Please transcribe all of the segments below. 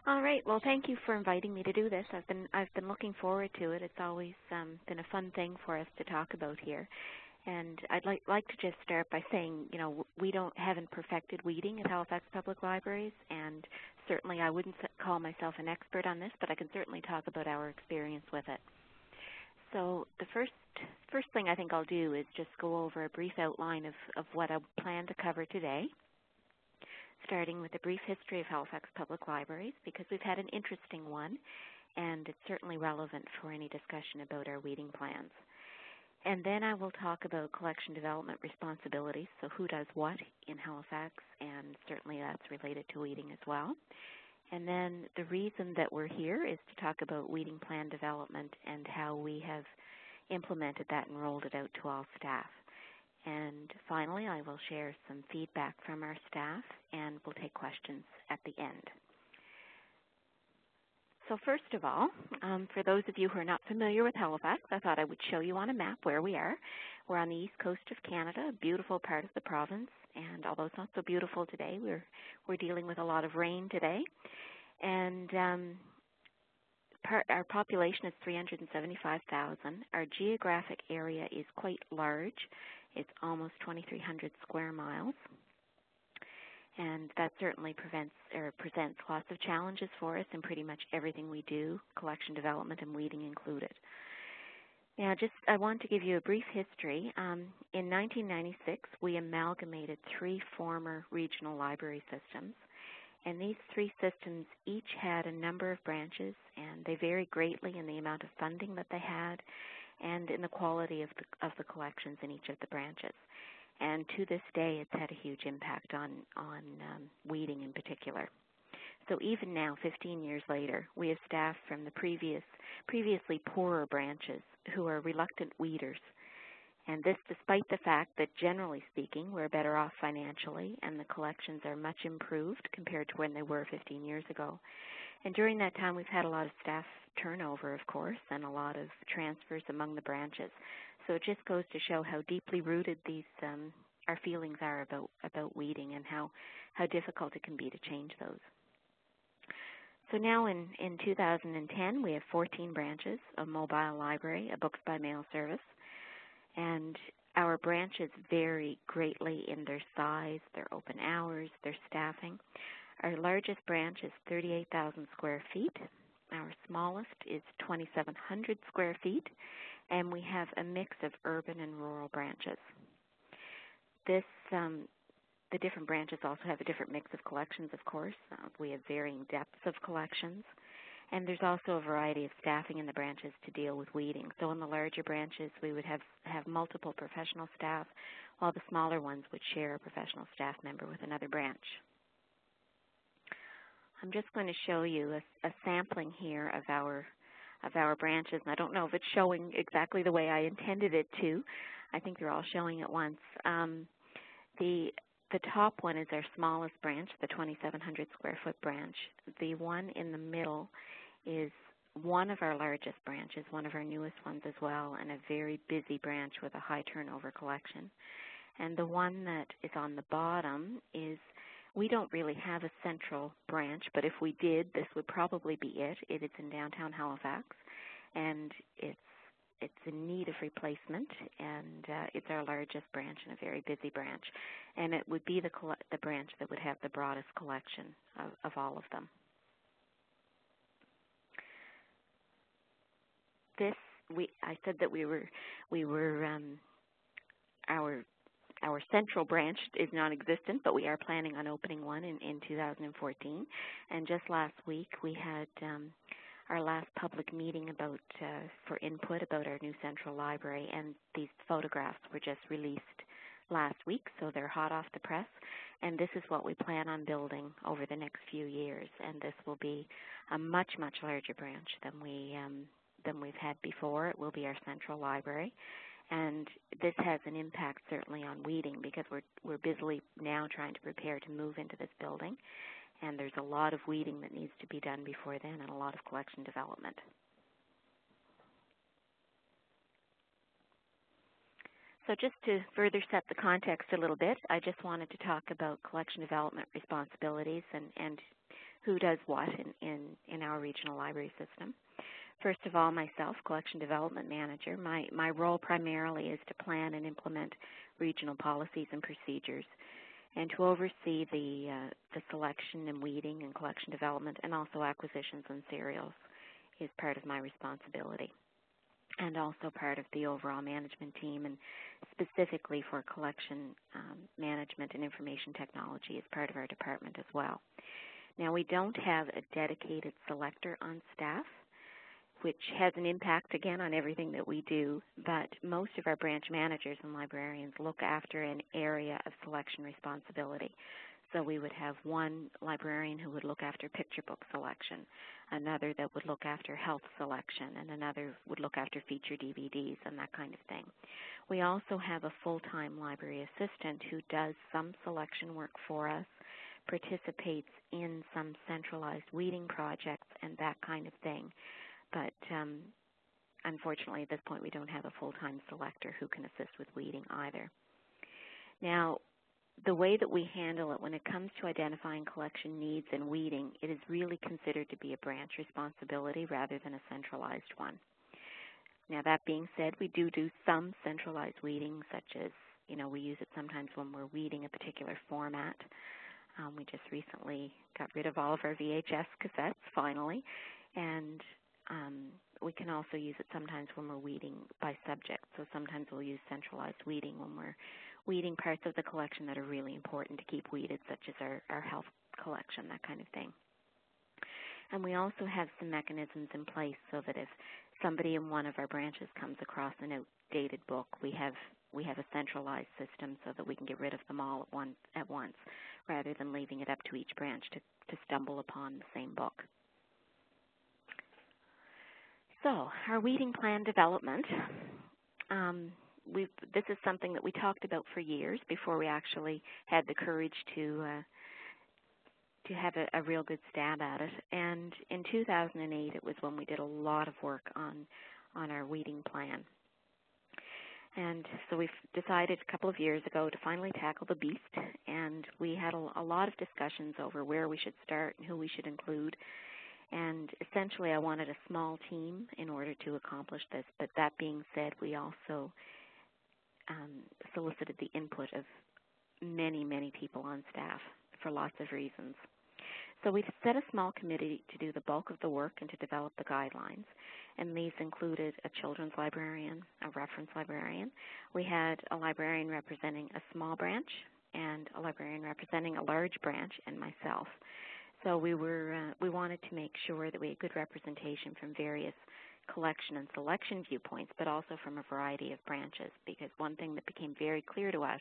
All right. Well, thank you for inviting me to do this. I've been looking forward to it. It's always been a fun thing for us to talk about here. And I'd like to just start by saying, we haven't perfected weeding at Halifax Public Libraries, and certainly I wouldn't call myself an expert on this, but I can certainly talk about our experience with it. So the first thing I think I'll do is just go over a brief outline of what I plan to cover today, starting with a brief history of Halifax Public Libraries, because we've had an interesting one, and it's certainly relevant for any discussion about our weeding plans. And then I will talk about collection development responsibilities, so who does what in Halifax, and certainly that's related to weeding as well. And then the reason that we're here is to talk about weeding plan development and how we have implemented that and rolled it out to all staff. And finally, I will share some feedback from our staff, and we'll take questions at the end. So first of all, for those of you who are not familiar with Halifax, I thought I would show you on a map where we are. We're on the east coast of Canada, a beautiful part of the province, and although it's not so beautiful today, we're dealing with a lot of rain today. And our population is 375,000. Our geographic area is quite large. It's almost 2,300 square miles. And that certainly presents lots of challenges for us in pretty much everything we do, collection development and weeding included. Now, I want to give you a brief history. In 1996, we amalgamated 3 former regional library systems, and these 3 systems each had a number of branches, and they varied greatly in the amount of funding that they had and in the quality of the collections in each of the branches. And to this day, it's had a huge impact on weeding in particular. So even now, 15 years later, we have staff from the previously poorer branches who are reluctant weeders. And this despite the fact that, generally speaking, we're better off financially and the collections are much improved compared to when they were 15 years ago. And during that time, we've had a lot of staff turnover, of course, and a lot of transfers among the branches. So it just goes to show how deeply rooted these our feelings are about weeding and how difficult it can be to change those. So now in 2010, we have 14 branches, a mobile library, a books by mail service, and our branches vary greatly in their size, their open hours, their staffing. Our largest branch is 38,000 square feet. Our smallest is 2,700 square feet, and we have a mix of urban and rural branches. The different branches also have a different mix of collections, of course. We have varying depths of collections, and there's also a variety of staffing in the branches to deal with weeding. So in the larger branches, we would have multiple professional staff, while the smaller ones would share a professional staff member with another branch. I'm just going to show you a sampling here of our branches, and I don't know if it's showing exactly the way I intended it to. I think they're all showing at once. The top one is our smallest branch, the 2,700 square foot branch. The one in the middle is one of our largest branches, one of our newest ones as well, and a very busy branch with a high turnover collection. And the one that is on the bottom is, we don't really have a central branch, but if we did, this would probably be it. It is in downtown Halifax, and it's in need of replacement, and it's our largest branch and a very busy branch. And it would be the branch that would have the broadest collection of all of them. I said that our central branch is non-existent, but we are planning on opening one in 2014. And just last week, we had our last public meeting for input about our new central library, and these photographs were just released last week, so they're hot off the press. And this is what we plan on building over the next few years, and this will be a much, much larger branch than we've had before. It will be our central library. And this has an impact certainly on weeding, because we're busily now trying to prepare to move into this building. And there's a lot of weeding that needs to be done before then, and a lot of collection development. So just to further set the context a little bit, I just wanted to talk about collection development responsibilities and who does what in our regional library system. First of all, myself, Collection Development Manager, my role primarily is to plan and implement regional policies and procedures and to oversee the selection and weeding and collection development and also acquisitions and serials is part of my responsibility, and also part of the overall management team, and specifically for collection management and information technology is part of our department as well. Now, we don't have a dedicated selector on staff, which has an impact, again, on everything that we do, but most of our branch managers and librarians look after an area of selection responsibility. So we would have one librarian who would look after picture book selection, another that would look after health selection, and another would look after feature DVDs and that kind of thing. We also have a full-time library assistant who does some selection work for us, participates in some centralized weeding projects and that kind of thing. But unfortunately, at this point, we don't have a full-time selector who can assist with weeding either. Now, the way that we handle it when it comes to identifying collection needs and weeding, it is really considered to be a branch responsibility rather than a centralized one. Now, that being said, we do some centralized weeding, such as, we use it sometimes when we're weeding a particular format. We just recently got rid of all of our VHS cassettes, finally, and we can also use it sometimes when we're weeding by subject. So sometimes we'll use centralized weeding when we're weeding parts of the collection that are really important to keep weeded, such as our health collection, that kind of thing. And we also have some mechanisms in place so that if somebody in one of our branches comes across an outdated book, we have a centralized system so that we can get rid of them all at once, rather than leaving it up to each branch to stumble upon the same book. So, our weeding plan development, this is something that we talked about for years before we actually had the courage to have a real good stab at it. And in 2008, it was when we did a lot of work on our weeding plan. And so we've decided a couple of years ago to finally tackle the beast, and we had a lot of discussions over where we should start and who we should include. And essentially, I wanted a small team in order to accomplish this. But that being said, we also solicited the input of many, many people on staff for lots of reasons. So we've set a small committee to do the bulk of the work and to develop the guidelines. And these included a children's librarian, a reference librarian. We had a librarian representing a small branch and a librarian representing a large branch, and myself. So we wanted to make sure that we had good representation from various collection and selection viewpoints, but also from a variety of branches, because one thing that became very clear to us,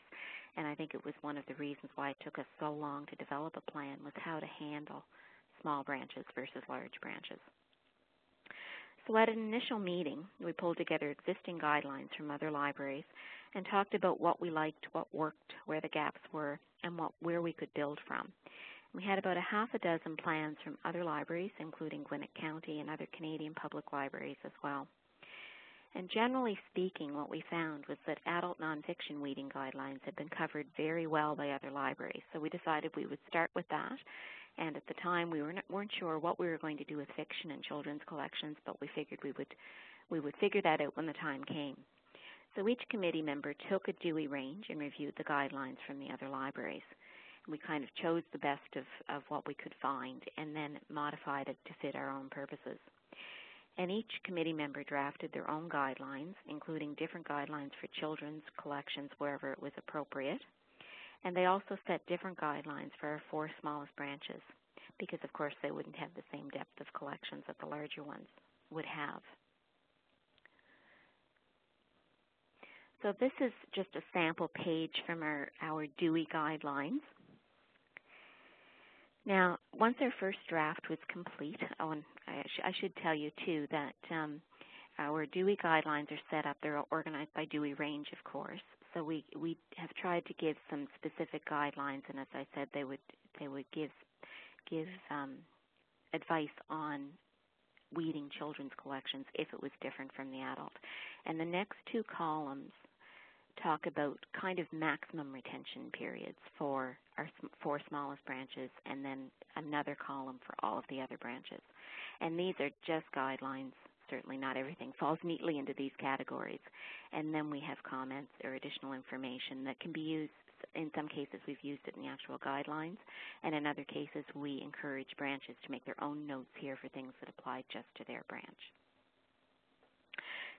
and I think it was one of the reasons why it took us so long to develop a plan, was how to handle small branches versus large branches. So at an initial meeting, we pulled together existing guidelines from other libraries and talked about what we liked, what worked, where the gaps were, and where we could build from. We had about a half a dozen plans from other libraries, including Gwinnett County and other Canadian public libraries as well. And generally speaking, what we found was that adult nonfiction weeding guidelines had been covered very well by other libraries. So we decided we would start with that. And at the time, we weren't sure what we were going to do with fiction and children's collections, but we figured we would figure that out when the time came. So each committee member took a Dewey range and reviewed the guidelines from the other libraries. We kind of chose the best of what we could find and then modified it to fit our own purposes. And each committee member drafted their own guidelines, including different guidelines for children's collections wherever it was appropriate. And they also set different guidelines for our 4 smallest branches because, of course, they wouldn't have the same depth of collections that the larger ones would have. So this is just a sample page from our Dewey guidelines. Now, once our first draft was complete, and I should tell you, too, that our Dewey guidelines are set up. They're organized by Dewey range, of course. So we have tried to give some specific guidelines, and as I said, they would give advice on weeding children's collections if it was different from the adult. And the next 2 columns talk about kind of maximum retention periods for our four smallest branches, and then another column for all of the other branches. And these are just guidelines. Certainly not everything falls neatly into these categories. And then we have comments or additional information that can be used. In some cases, we've used it in the actual guidelines, and in other cases, we encourage branches to make their own notes here for things that apply just to their branch.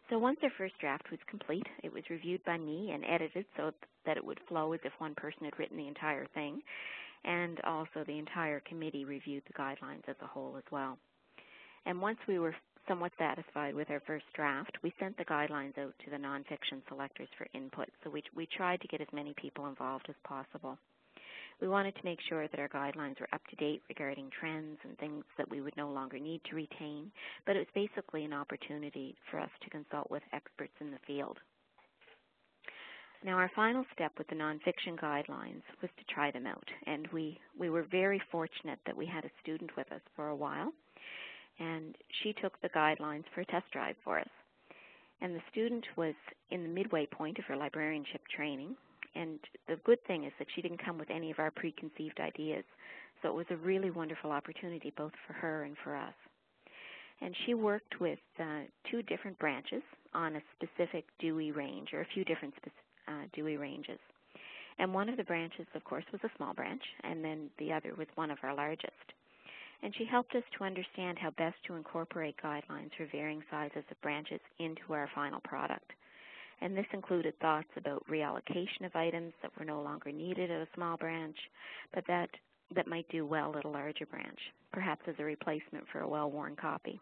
So once our first draft was complete, it was reviewed by me and edited so that it would flow as if one person had written the entire thing, and also the entire committee reviewed the guidelines as a whole as well. And once we were somewhat satisfied with our first draft, we sent the guidelines out to the nonfiction selectors for input, so we tried to get as many people involved as possible. We wanted to make sure that our guidelines were up to date regarding trends and things that we would no longer need to retain, but it was basically an opportunity for us to consult with experts in the field. Now, our final step with the nonfiction guidelines was to try them out, and we were very fortunate that we had a student with us for a while, and she took the guidelines for a test drive for us. And the student was in the midway point of her librarianship training, and the good thing is that she didn't come with any of our preconceived ideas, so it was a really wonderful opportunity both for her and for us. And she worked with two different branches on a specific Dewey range, or a few different Dewey ranges. And one of the branches, of course, was a small branch, and then the other was one of our largest. And she helped us to understand how best to incorporate guidelines for varying sizes of branches into our final product. And this included thoughts about reallocation of items that were no longer needed at a small branch, but that might do well at a larger branch, perhaps as a replacement for a well-worn copy.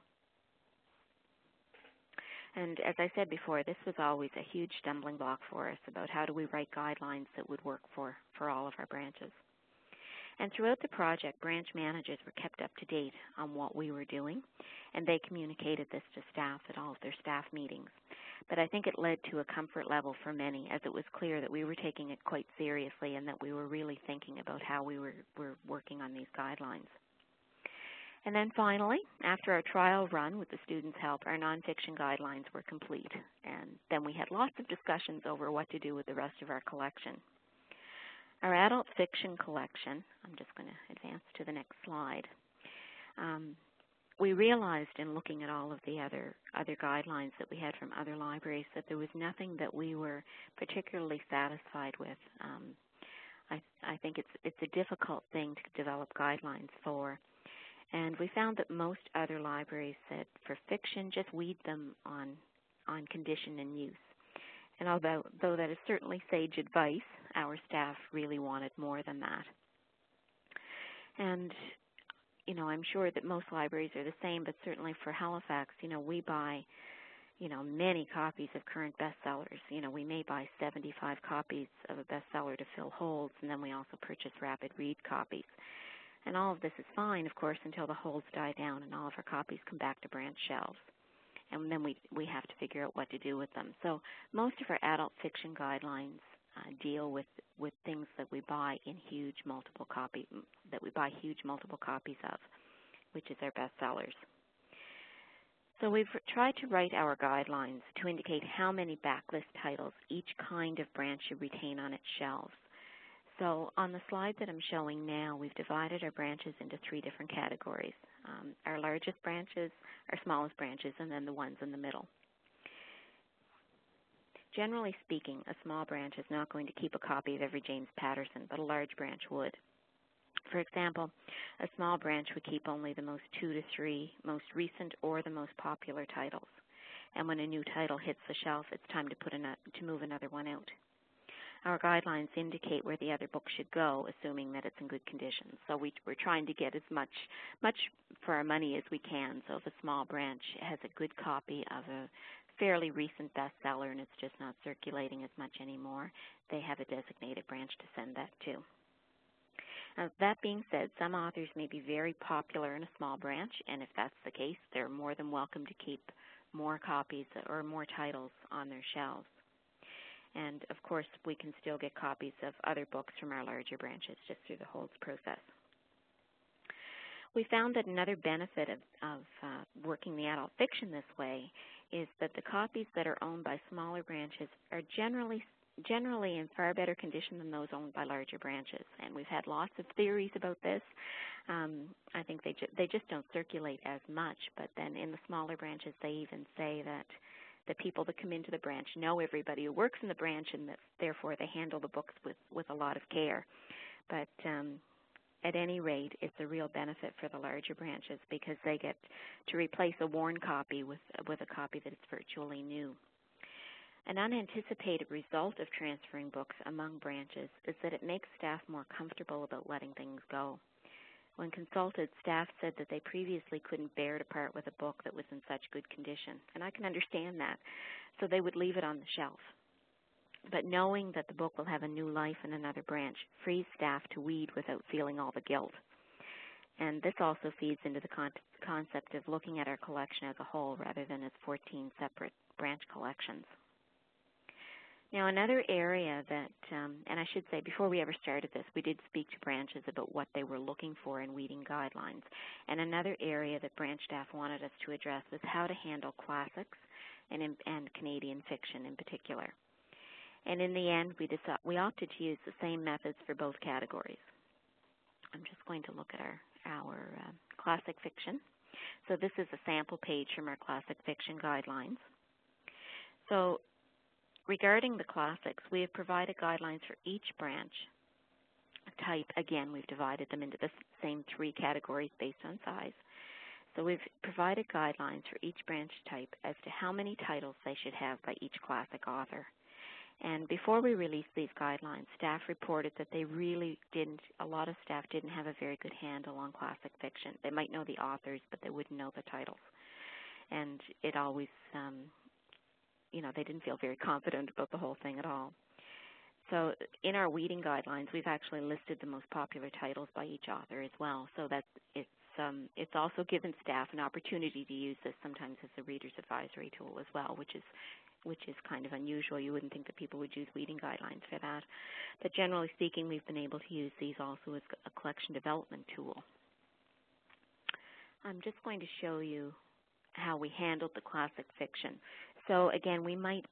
And as I said before, this was always a huge stumbling block for us about how do we write guidelines that would work for all of our branches. And throughout the project, branch managers were kept up to date on what we were doing, and they communicated this to staff at all of their staff meetings. But I think it led to a comfort level for many, as it was clear that we were taking it quite seriously and that we were really thinking about how we were working on these guidelines. And then finally, after our trial run with the students' help, our nonfiction guidelines were complete. And then we had lots of discussions over what to do with the rest of our collection. Our adult fiction collection, I'm just going to advance to the next slide. We realized in looking at all of the other guidelines that we had from other libraries that there was nothing that we were particularly satisfied with. I think it's a difficult thing to develop guidelines for. And we found that most other libraries said for fiction, just weed them on condition and use. And although that is certainly sage advice, our staff really wanted more than that. And, I'm sure that most libraries are the same, but certainly for Halifax, we buy, many copies of current bestsellers. We may buy 75 copies of a bestseller to fill holds, and then we also purchase rapid read copies. And all of this is fine, of course, until the holds die down and all of our copies come back to branch shelves. And then we have to figure out what to do with them. So most of our adult fiction guidelines deal with things that we buy in huge multiple copies of, which is our bestsellers. So we've tried to write our guidelines to indicate how many backlist titles each kind of branch should retain on its shelves. So on the slide that I'm showing now, we've divided our branches into three different categories. Our largest branches, our smallest branches, and then the ones in the middle. Generally speaking, a small branch is not going to keep a copy of every James Patterson, but a large branch would. For example, a small branch would keep only the most 2 to 3 most recent or the most popular titles. And when a new title hits the shelf, it's time to move another one out. Our guidelines indicate where the other book should go, assuming that it's in good condition. So we're trying to get as much for our money as we can. So if a small branch has a good copy of a fairly recent bestseller and it's just not circulating as much anymore, they have a designated branch to send that to. Now, that being said, some authors may be very popular in a small branch, and if that's the case, they're more than welcome to keep more copies or more titles on their shelves. And, of course, we can still get copies of other books from our larger branches just through the holds process. We found that another benefit of working the adult fiction this way is that the copies that are owned by smaller branches are generally generally in far better condition than those owned by larger branches. And we've had lots of theories about this. I think they just don't circulate as much, but then in the smaller branches they even say that the people that come into the branch know everybody who works in the branch, and that therefore they handle the books with a lot of care. But at any rate, it's a real benefit for the larger branches because they get to replace a worn copy with a copy that is virtually new. An unanticipated result of transferring books among branches is that it makes staff more comfortable about letting things go. When consulted, staff said that they previously couldn't bear to part with a book that was in such good condition, and I can understand that, so they would leave it on the shelf. But knowing that the book will have a new life in another branch frees staff to weed without feeling all the guilt. And this also feeds into the concept of looking at our collection as a whole rather than as 14 separate branch collections. Now, another area that, and I should say before we ever started this, we did speak to branches about what they were looking for in weeding guidelines. And another area that branch staff wanted us to address was how to handle classics and Canadian fiction in particular. And in the end, we opted to use the same methods for both categories. I'm just going to look at our classic fiction. So this is a sample page from our classic fiction guidelines. So regarding the classics, we have provided guidelines for each branch type. Again, we've divided them into the same 3 categories based on size. So we've provided guidelines for each branch type as to how many titles they should have by each classic author. And before we released these guidelines, staff reported that a lot of staff didn't have a very good handle on classic fiction. They might know the authors, but they wouldn't know the titles. And it always, they didn't feel very confident about the whole thing at all. So in our weeding guidelines, we've actually listed the most popular titles by each author as well, so that it's also given staff an opportunity to use this sometimes as a reader's advisory tool as well, which is kind of unusual. You wouldn't think that people would use weeding guidelines for that. But generally speaking, we've been able to use these also as a collection development tool. I'm just going to show you how we handled the classic fiction. So again, we might,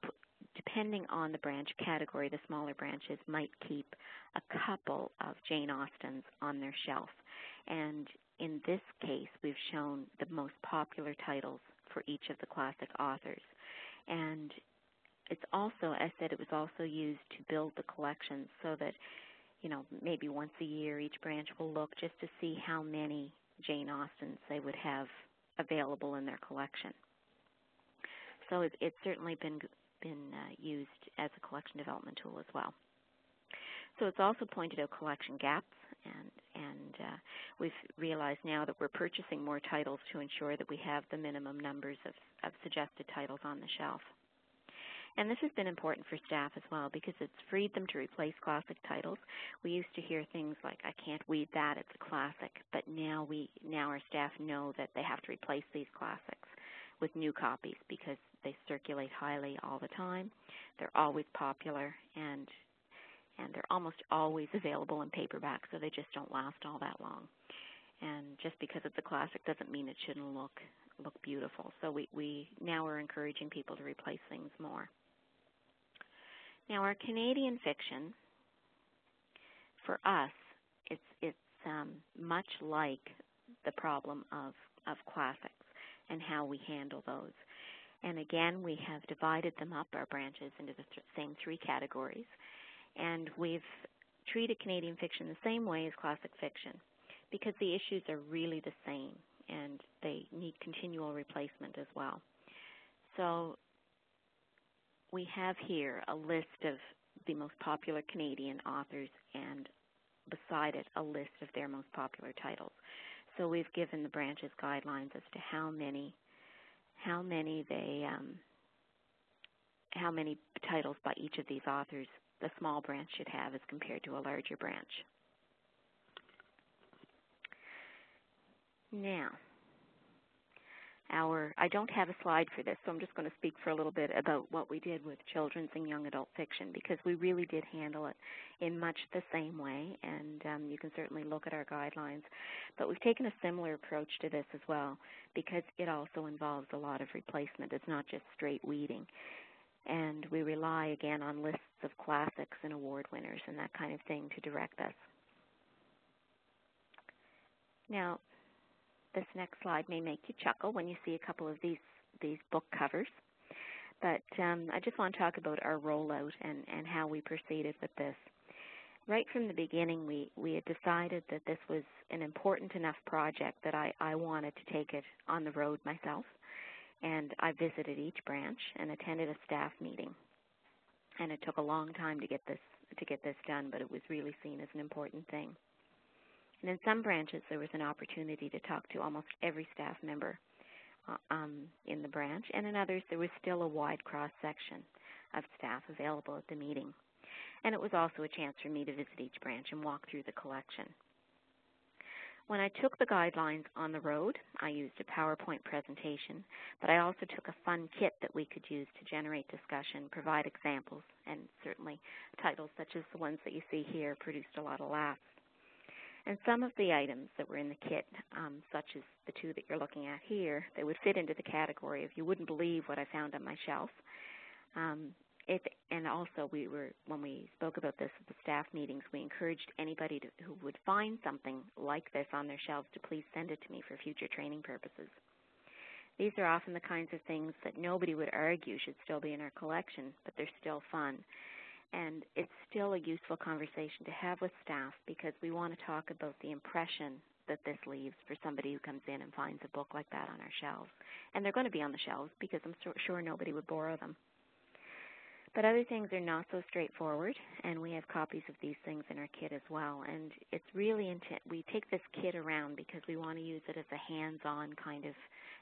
depending on the branch category, the smaller branches might keep a couple of Jane Austens on their shelf. And in this case, we've shown the most popular titles for each of the classic authors. And it's also, as I said, it was also used to build the collections so that, maybe once a year each branch will look just to see how many Jane Austens they would have available in their collection. So it's certainly been used as a collection development tool as well. So it's also pointed out collection gaps, and we've realized now that we're purchasing more titles to ensure that we have the minimum numbers of suggested titles on the shelf. And this has been important for staff as well because it's freed them to replace classic titles. We used to hear things like, I can't weed that, it's a classic, but now our staff know that they have to replace these classics with new copies because they circulate highly all the time. They're always popular, and they're almost always available in paperback, so they just don't last all that long. And just because it's a classic doesn't mean it shouldn't look beautiful. So we now are encouraging people to replace things more. Now, our Canadian fiction, for us, it's much like the problem of classics and how we handle those. And again, we have divided them up, our branches, into the same 3 categories. And we've treated Canadian fiction the same way as classic fiction because the issues are really the same and they need continual replacement as well. So we have here a list of the most popular Canadian authors and beside it a list of their most popular titles. So we've given the branches guidelines as to how many titles by each of these authors the small branch should have as compared to a larger branch. Now, I don't have a slide for this, so I'm just going to speak for a little bit about what we did with children's and young adult fiction because we really did handle it in much the same way, and you can certainly look at our guidelines. But we've taken a similar approach to this as well because it also involves a lot of replacement. It's not just straight weeding. And we rely, again, on lists of classics and award winners and that kind of thing to direct us. Now, this next slide may make you chuckle when you see a couple of these book covers. But I just want to talk about our rollout and how we proceeded with this. Right from the beginning, we had decided that this was an important enough project that I wanted to take it on the road myself. And I visited each branch and attended a staff meeting. And it took a long time to get this done, but it was really seen as an important thing. And in some branches, there was an opportunity to talk to almost every staff member in the branch, and in others, there was still a wide cross-section of staff available at the meeting. And it was also a chance for me to visit each branch and walk through the collection. When I took the guidelines on the road, I used a PowerPoint presentation, but I also took a fun kit that we could use to generate discussion, provide examples, and certainly titles such as the ones that you see here produced a lot of laughs. And some of the items that were in the kit, such as the two that you're looking at here, they would fit into the category of you wouldn't believe what I found on my shelf. And also, when we spoke about this at the staff meetings, we encouraged anybody who would find something like this on their shelves to please send it to me for future training purposes. These are often the kinds of things that nobody would argue should still be in our collection, but they're still fun. And it's still a useful conversation to have with staff because we want to talk about the impression that this leaves for somebody who comes in and finds a book like that on our shelves. And they're going to be on the shelves because I'm sure nobody would borrow them. But other things are not so straightforward, and we have copies of these things in our kit as well. And it's really we take this kit around because we want to use it as a hands-on kind of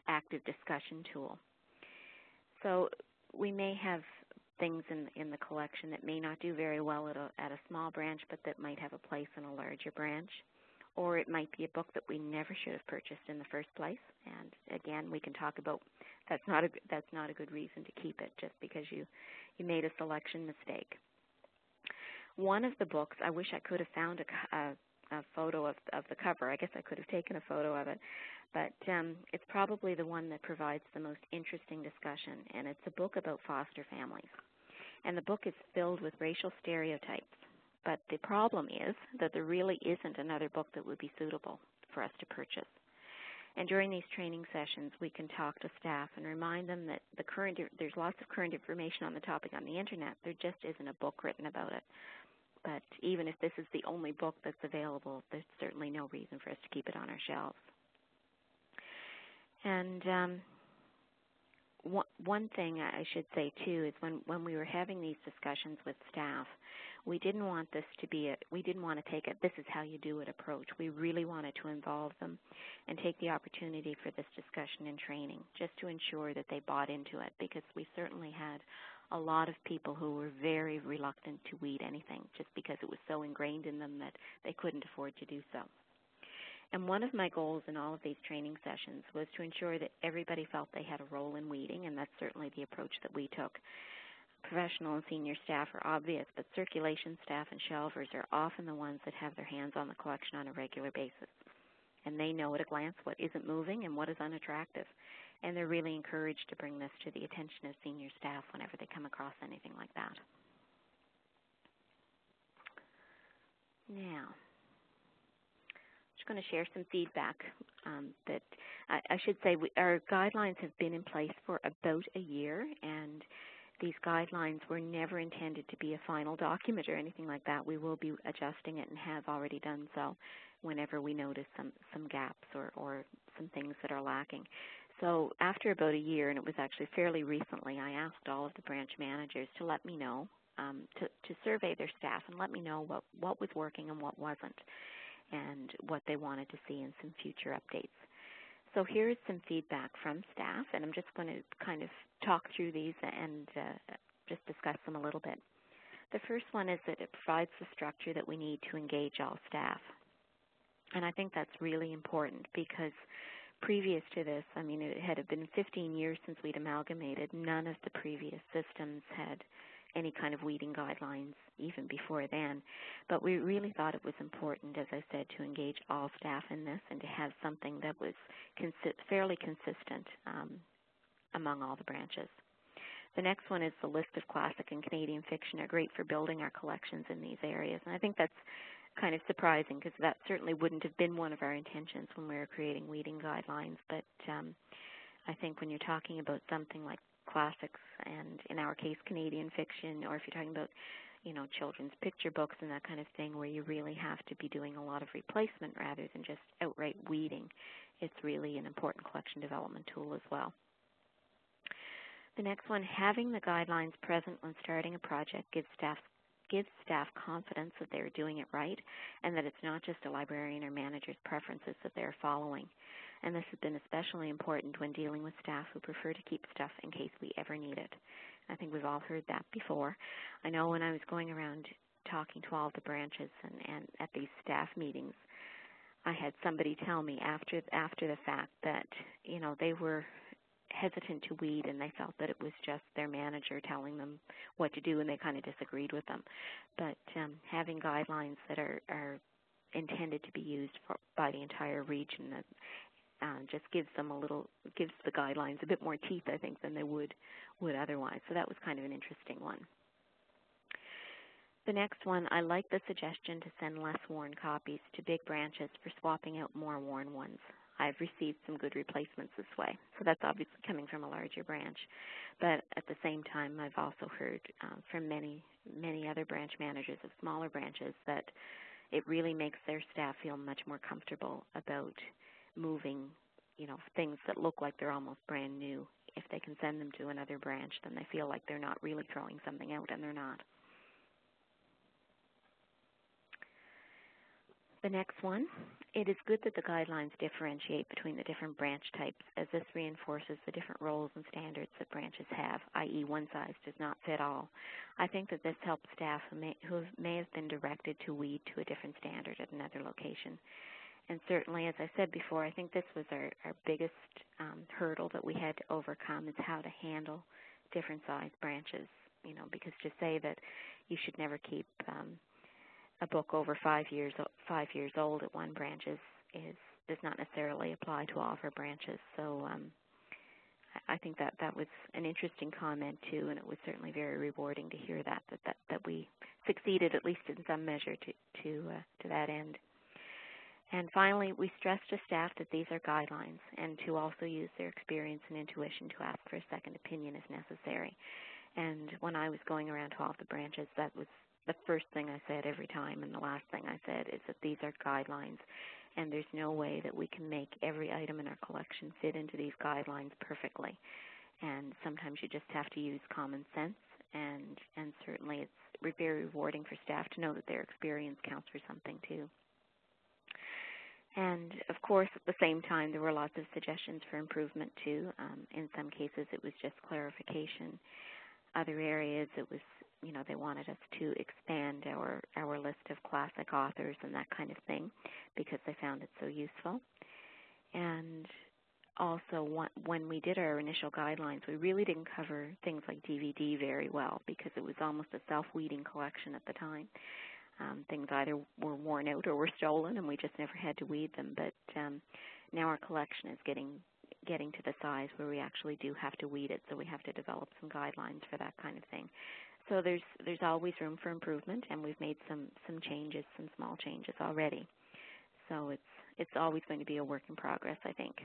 active discussion tool. So we may have things in the collection that may not do very well at a small branch, but that might have a place in a larger branch. Or it might be a book that we never should have purchased in the first place. And again, we can talk about that's not a good reason to keep it just because you made a selection mistake. One of the books, I wish I could have found a photo of the cover. I guess I could have taken a photo of it. But it's probably the one that provides the most interesting discussion, and it's a book about foster families. And the book is filled with racial stereotypes. But the problem is that there really isn't another book that would be suitable for us to purchase. And during these training sessions, we can talk to staff and remind them that there's lots of current information on the topic on the Internet. There just isn't a book written about it. But even if this is the only book that's available, there's certainly no reason for us to keep it on our shelves. And one thing I should say, too, is when we were having these discussions with staff, we didn't want this to be we didn't want to take a this is how you do it approach. We really wanted to involve them and take the opportunity for this discussion and training just to ensure that they bought into it, because we certainly had a lot of people who were very reluctant to weed anything just because it was so ingrained in them that they couldn't afford to do so. And one of my goals in all of these training sessions was to ensure that everybody felt they had a role in weeding, and that's certainly the approach that we took. Professional and senior staff are obvious, but circulation staff and shelvers are often the ones that have their hands on the collection on a regular basis. And they know at a glance what isn't moving and what is unattractive. And they're really encouraged to bring this to the attention of senior staff whenever they come across anything like that. Now, going to share some feedback that I should say our guidelines have been in place for about a year, and these guidelines were never intended to be a final document or anything like that. We will be adjusting it and have already done so whenever we notice some gaps or some things that are lacking. So after about a year, and it was actually fairly recently, I asked all of the branch managers to let me know, to survey their staff and let me know what was working and what wasn't, and what they wanted to see in some future updates. So here's some feedback from staff, and I'm just going to kind of talk through these and just discuss them a little bit. The first one is that it provides the structure that we need to engage all staff. And I think that's really important because previous to this, I mean, it had been 15 years since we'd amalgamated. None of the previous systems had any kind of weeding guidelines even before then. But we really thought it was important, as I said, to engage all staff in this and to have something that was fairly consistent among all the branches. The next one is the list of classic and Canadian fiction are great for building our collections in these areas. And I think that's kind of surprising because that certainly wouldn't have been one of our intentions when we were creating weeding guidelines. But I think when you're talking about something like classics and, in our case, Canadian fiction, or if you're talking about, children's picture books and that kind of thing where you really have to be doing a lot of replacement rather than just outright weeding, it's really an important collection development tool as well. The next one, having the guidelines present when starting a project gives staff confidence that they're doing it right and that it's not just a librarian or manager's preferences that they're following. And this has been especially important when dealing with staff who prefer to keep stuff in case we ever need it. I think we've all heard that before. I know when I was going around talking to all the branches and at these staff meetings, I had somebody tell me after the fact that, they were hesitant to weed and they felt that it was just their manager telling them what to do and they kind of disagreed with them. But having guidelines that are intended to be used by the entire region just gives the guidelines a bit more teeth, I think, than they would otherwise. So that was kind of an interesting one. The next one, I like the suggestion to send less worn copies to big branches for swapping out more worn ones. I've received some good replacements this way. So that's obviously coming from a larger branch. But at the same time, I've also heard from many other branch managers of smaller branches that it really makes their staff feel much more comfortable about moving, things that look like they're almost brand new. If they can send them to another branch, then they feel like they're not really throwing something out, and they're not. The next one, it is good that the guidelines differentiate between the different branch types, as this reinforces the different roles and standards that branches have, i.e. one size does not fit all. I think that this helps staff who may have been directed to weed to a different standard at another location. And certainly, as I said before, I think this was our biggest hurdle that we had to overcome, is how to handle different size branches, because to say that you should never keep a book over 5 years old at one branch does not necessarily apply to all of our branches. So I think that was an interesting comment too, and it was certainly very rewarding to hear that we succeeded, at least in some measure, to that end. And finally, we stress to staff that these are guidelines and to also use their experience and intuition to ask for a second opinion if necessary. And when I was going around to all of the branches, that was the first thing I said every time, and the last thing I said is that these are guidelines, and there's no way that we can make every item in our collection fit into these guidelines perfectly. And sometimes you just have to use common sense, and certainly it's very rewarding for staff to know that their experience counts for something too. And, of course, at the same time, there were lots of suggestions for improvement too. In some cases, it was just clarification. Other areas, it was, they wanted us to expand our list of classic authors and that kind of thing because they found it so useful. And also, when we did our initial guidelines, we really didn't cover things like DVD very well because it was almost a self-weeding collection at the time. Things either were worn out or were stolen, and we just never had to weed them. But now our collection is getting to the size where we actually do have to weed it, so we have to develop some guidelines for that kind of thing. So there's always room for improvement, and we've made some changes, some small changes already. So it's always going to be a work in progress, I think.